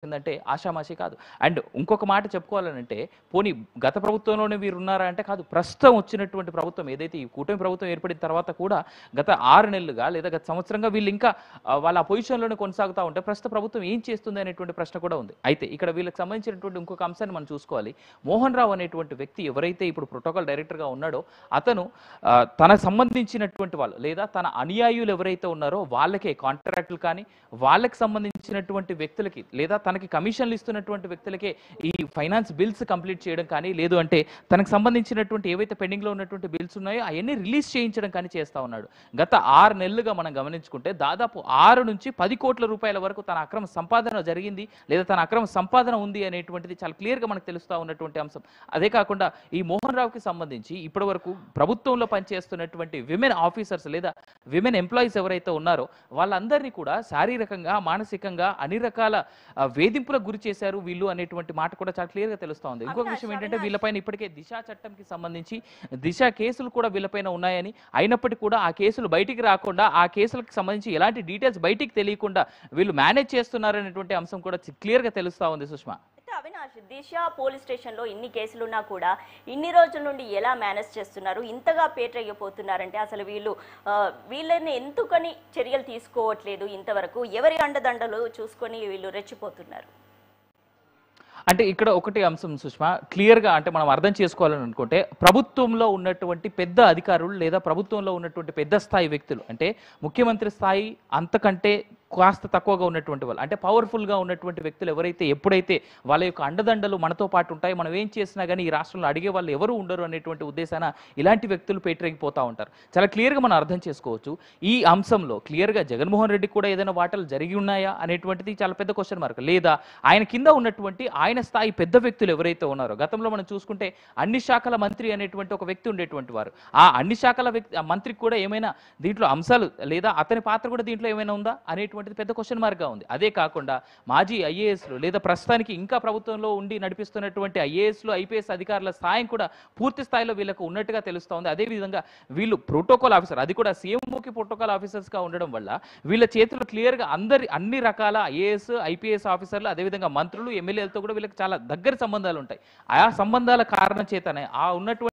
వచ్చిందంటే ఆషామాషి కాదు. అండ్ ఇంకొక మాట చెప్పుకోవాలనంటే పోనీ గత ప్రభుత్వంలోనే వీరున్నారా అంటే కాదు. ప్రస్తుతం వచ్చినటువంటి ప్రభుత్వం ఏదైతే ఈ కూటమి ప్రభుత్వం ఏర్పడిన తర్వాత కూడా గత 6 నెలలుగా లేదా గత సంవత్సరంగా వీళ్ళు ఇంకా వాళ్ళ ఆ పొజిషన్‌లోనే కొనసాగుతా ఉంటే ప్రస్తుత ప్రభుత్వం ఏం చేస్తుంది అనేటువంటి ప్రశ్న కూడా ఉంది. అయితే ఇక్కడ వీళ్ళకి సంబంధించినటువంటి ఇంకొక అంశాన్ని మనం చూసుకోవాలి. మోహన్ రావు అనేటువంటి వ్యక్తి ఎవరైతే ఇప్పుడు ప్రోటోకాల్ డైరెక్టర్‌గా ఉన్నాడో అతను తనకు సంబంధించినటువంటి వాళ్ళు లేదా తన అనుయాయులు ఎవరైతే ఉన్నారో వాళ్ళకే కాంట్రాక్టులు కానీ వాళ్ళకి సంబంధించినటువంటి వ్యక్తులకి లేదా తనకి కమిషన్లు ఇస్తున్నటువంటి వ్యక్తులకే ఈ ఫైనాన్స్ బిల్స్ కంప్లీట్ చేయడం కానీ లేదు అంటే తనకు సంబంధించినటువంటి ఏవైతే పెండింగ్లో ఉన్నటువంటి బిల్స్ ఉన్నాయో అవన్నీ రిలీజ్ చేయించడం కానీ చేస్తూ ఉన్నాడు. గత 6 నెలలుగా మనం గమనించుకుంటే దాదాపు 6 నుంచి 10 కోట్ల రూపాయల వరకు తన అక్రమ సంపాదన జరిగింది లేదా తన అక్రమ సంపాదన ఉంది అనేటువంటిది చాలా క్లియర్గా మనకు తెలుస్తూ ఉన్నటువంటి అంశం. అదే కాకుండా ఈ మోహన్ రావుకి సంబంధించి ఇప్పటి వరకు ప్రభుత్వంలో పనిచేస్తున్నటువంటి విమెన్ ఆఫీసర్స్ లేదా విమెన్ ఎంప్లాయీస్ ఎవరైతే ఉన్నారో వాళ్ళందరినీ కూడా శారీరకంగా మానసికంగా అన్ని రకాల వేధింపులకు గురి చేశారు వీళ్ళు అనేటువంటి మాట కూడా చాలా క్లియర్గా తెలుస్తూ ఉంది. ఇంకొక విషయం ఏంటంటే వీళ్ళపైన ఇప్పటికే దిశ చట్టంకి సంబంధించి దిశ కేసులు కూడా వీళ్ళపైన ఉన్నాయని అయినప్పటికీ కూడా ఆ కేసులు బయటికి రాకుండా ఆ కేసులకు సంబంధించి ఎలాంటి డీటెయిల్స్ బయటికి తెలియకుండా వీళ్ళు మేనేజ్ చేస్తున్నారనేటువంటి అంశం కూడా క్లియర్గా తెలుస్తూ ఉంది సుష్మా. అవినాష్, దిశ పోలీస్ స్టేషన్లో ఇన్ని కేసులున్నా కూడా ఇన్ని రోజుల నుండి ఎలా మేనేజ్ చేస్తున్నారు? ఇంతగా పేటరెగిపోతున్నారంటే అసలు వీళ్ళని ఎందుకని చర్యలు తీసుకోవట్లేదు? ఇంతవరకు ఎవరి అండదండలు చూసుకొని వీళ్ళు రెచ్చిపోతున్నారు? అంటే ఇక్కడ ఒకటి అంశం సుష్మా క్లియర్గా అంటే మనం అర్థం చేసుకోవాలని అనుకుంటే ప్రభుత్వంలో ఉన్నటువంటి పెద్ద అధికారులు లేదా ప్రభుత్వంలో ఉన్నటువంటి పెద్ద స్థాయి వ్యక్తులు అంటే ముఖ్యమంత్రి స్థాయి అంతకంటే కాస్త తక్కువగా ఉన్నటువంటి వాళ్ళు అంటే పవర్ఫుల్గా ఉన్నటువంటి వ్యక్తులు ఎవరైతే ఎప్పుడైతే వాళ్ళ యొక్క అండదండలు మనతో పాటు ఉంటాయి మనం ఏం చేసినా కానీ ఈ రాష్ట్రంలో అడిగే వాళ్ళు ఎవరు ఉండరు అనేటువంటి ఉద్దేశాన ఇలాంటి వ్యక్తులు పేటరెగిపోతూ ఉంటారు. చాలా క్లియర్గా మనం అర్థం చేసుకోవచ్చు. ఈ అంశంలో క్లియర్గా జగన్మోహన్ రెడ్డి కూడా ఏదైనా వాటలు జరిగి ఉన్నాయా అనేటువంటిది చాలా పెద్ద క్వశ్చన్ మార్క్. లేదా ఆయన కింద ఉన్నటువంటి ఆయన స్థాయి పెద్ద వ్యక్తులు ఎవరైతే ఉన్నారో గతంలో మనం చూసుకుంటే అన్ని శాఖల మంత్రి అనేటువంటి ఒక వ్యక్తి ఉండేటువంటి వారు ఆ అన్ని శాఖల మంత్రికి కూడా ఏమైనా దీంట్లో అంశాలు లేదా అతని పాత్ర కూడా దీంట్లో ఏమైనా ఉందా అనేటువంటి పెద్ద క్వశ్చన్ మార్క్గా ఉంది. అదే కాకుండా మాజీ ఐఏఎస్లు లేదా ప్రస్తుతానికి ఇంకా ప్రభుత్వంలో ఉండి నడిపిస్తున్నటువంటి ఐఏఎస్లు ఐపీఎస్ అధికారుల స్థాయి కూడా పూర్తి స్థాయిలో వీళ్ళకు ఉన్నట్టుగా తెలుస్తూ ఉంది. అదేవిధంగా వీళ్ళు ప్రోటోకాల్ ఆఫీసర్ అది కూడా సీఎంఓకి ప్రోటోకాల్ ఆఫీసర్స్గా ఉండడం వల్ల వీళ్ళ చేతులు క్లియర్గా అన్ని రకాల ఐఏఎస్ ఐపీఎస్ ఆఫీసర్లు అదేవిధంగా మంత్రులు ఎమ్మెల్యేలతో కూడా వీళ్ళకి చాలా దగ్గర సంబంధాలు ఉంటాయి. ఆ సంబంధాల కారణం చేతనే ఆ ఉన్నటువంటి